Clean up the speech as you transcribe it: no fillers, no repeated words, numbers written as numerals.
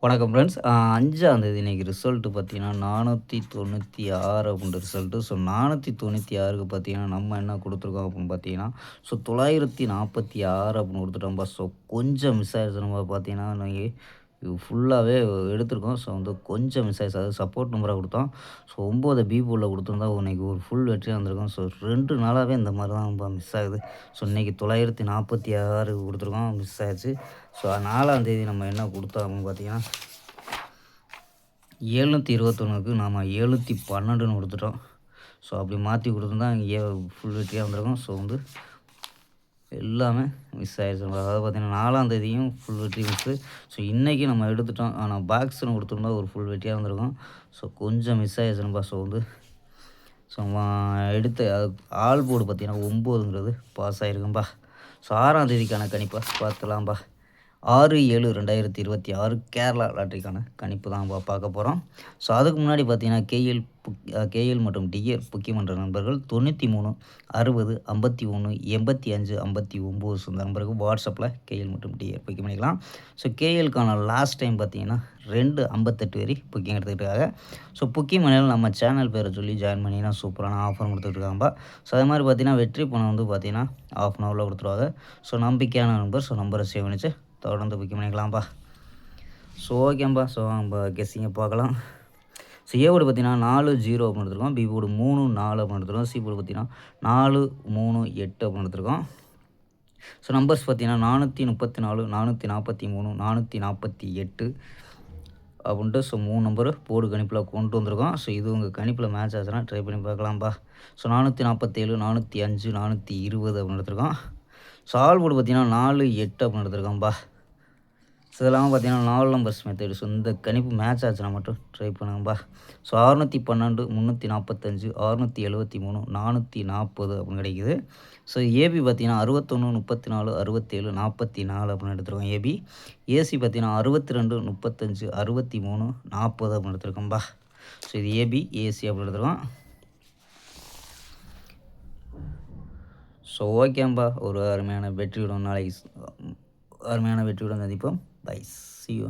வணக்கம் ஃப்ரெண்ட்ஸ். 5ஆந்தேதி இன்னைக்கு ரிசல்ட்டு பார்த்தீங்கன்னா, 496 அப்படின்ற ரிசல்ட்டு. ஸோ 496க்கு பார்த்தீங்கன்னா, நம்ம என்ன குடுத்துருக்கோம் அப்படின்னு பார்த்தீங்கன்னா, ஸோ 946 அப்படின்னு குடுத்துட்டோம்பா. ஸோ கொஞ்சம் மிஸ் ஆயிருச்சு. நம்ம பார்த்தீங்கன்னா, இன்னைக்கு இது ஃபுல்லாவே எடுத்திருக்கோம். ஸோ வந்து கொஞ்சம் மிஸ் ஆயிருச்சு. அதாவது சப்போர்ட் நம்பரா குடுத்தோம். ஸோ 9 பி போர்ட்ல குடுத்துருந்தா இன்னைக்கு ஒரு ஃபுல் வெற்றியா வந்திருக்கும். ஸோ 2 நாளாவே இந்த மாரி தான்ப்பா மிஸ் ஆகுது. ஸோ இன்னைக்கு 946 குடுத்துருக்கோம். மிஸ் ஆயிருச்சு. ஸோ 4ஆந்தேதி நம்ம என்ன குடுத்தோம் அப்படின்னு பார்த்தீங்கன்னா, 721க்கு நாம 712ன்னு குடுத்துட்டோம். ஸோ அப்படி மாத்தி குடுத்துருந்தா இங்கே ஃபுல் வெற்றியா வந்திருக்கும். ஸோ வந்து எல்லாமே மிஸ் ஆயிருச்சு. அதாவது பார்த்தீங்கன்னா, 4ஆந்தேதியும் ஃபுல் வெற்றி மிஸ்ஸு. ஸோ இன்னைக்கு நம்ம எடுத்துட்டோம். ஆனா பாக்ஸ்ன்னு குடுத்துருந்தா ஒரு ஃபுல் வெற்றியா வந்திருக்கும். ஸோ கொஞ்சம் மிஸ் ஆயிருச்சு நண்பா. ஸோ வந்து ஸோ எடுத்த ஆல் போர்டு பார்த்தீங்கன்னா 9ங்கிறது பாஸ் ஆயிருக்கும்பா. ஸோ 6ஆந்தேதிக்கான கணிப்ப பார்த்துலாம்பா. 6/7/2026 கேரளா லாட்டரிக்கான கணிப்பு தான்ப்பா பார்க்க போகிறோம். ஸோ அதுக்கு முன்னாடி பார்த்தீங்கன்னா, கேஎல் மற்றும் டிஎர் புக்கிமன்ற நண்பர்கள் 93 60 51 85 59 இந்த நம்பருக்கு வாட்ஸ்அப்பில் கேஎல் மற்றும் டிஎர் புக்கிங் பண்ணிக்கலாம். ஸோ கேஎல்க்கான லாஸ்ட் டைம் பார்த்தீங்கன்னா 2:58 வரை புக்கிங் எடுத்துக்கிட்டாங்க. ஸோ புக்கிங் பண்ணியாலும் நம்ம சேனல் பேரை சொல்லி ஜாயின் பண்ணிங்கன்னா சூப்பரான ஆஃபர் கொடுத்துட்ருக்காங்கப்பா. ஸோ அதே மாதிரி பார்த்தீங்கன்னா, வெற்றி பணம் வந்து பார்த்தீங்கன்னா 1/2 அன் ஹவரில் கொடுத்துருவாங்க. ஸோ நம்பிக்கையான நம்பர். ஸோ நம்பரை சேவ் பண்ணிச்சு தொடர்ந்து புக்கிங் பண்ணிக்கலாம்ப்பா. ஸோ ஓகேம்பா. ஸோ நம்ம கெஸ்ஸிங்கை பார்க்கலாம். ஸோ ஏ போர்டு பார்த்தீங்கன்னா 4-0 அப்படின்னு எடுத்துருக்கோம். பி போர்டு 3-4 அப்படின்னு எடுத்துருக்கோம். சி போர்டு பார்த்தீங்கன்னா 4-3-8 அப்படின்னு எடுத்துருக்கோம். ஸோ நம்பர்ஸ் பார்த்தீங்கன்னா 434 443 448 அப்படின்ட்டு ஸோ 3 நம்பரு போர்டு கணிப்பில் கொண்டு வந்திருக்கோம். ஸோ இது உங்கள் கணிப்பில் மேட்ச் ஆச்சுன்னா ட்ரை பண்ணி பார்க்கலாம்ப்பா. ஸோ 447 405 420 அப்படின்னு எடுத்துருக்கோம். ஸோ ஆல் போர்டு பார்த்தீங்கன்னா 4-8 அப்படின்னு எடுத்துருக்கோம்ப்பா. ஸோ இதெல்லாம் பார்த்தீங்கன்னா 4 நம்பர்ஸ் மெத்தடு. ஸோ இந்த கணிப்பு மேட்ச் ஆச்சுன்னா மட்டும் ட்ரை பண்ணுங்கப்பா. ஸோ 612 345 673 440 அப்படின்னு கிடைக்குது. ஸோ ஏபி பார்த்தீங்கன்னா 61 34 67 44 அப்படின்னு எடுத்துருக்கோம் ஏபி. ஏசி பார்த்தீங்கன்னா 62 35 63 40 அப்படின்னு எடுத்துருக்கோம்பா. ஸோ இது ஏபி ஏசி அப்படின்னு எடுத்துருக்கோம். ஸோ ஓகேம்பா. ஒரு அருமையான வெற்றியுடன் நாளைக்கு அருமையான வெற்றியுடன் சந்திப்போம். பை. See you.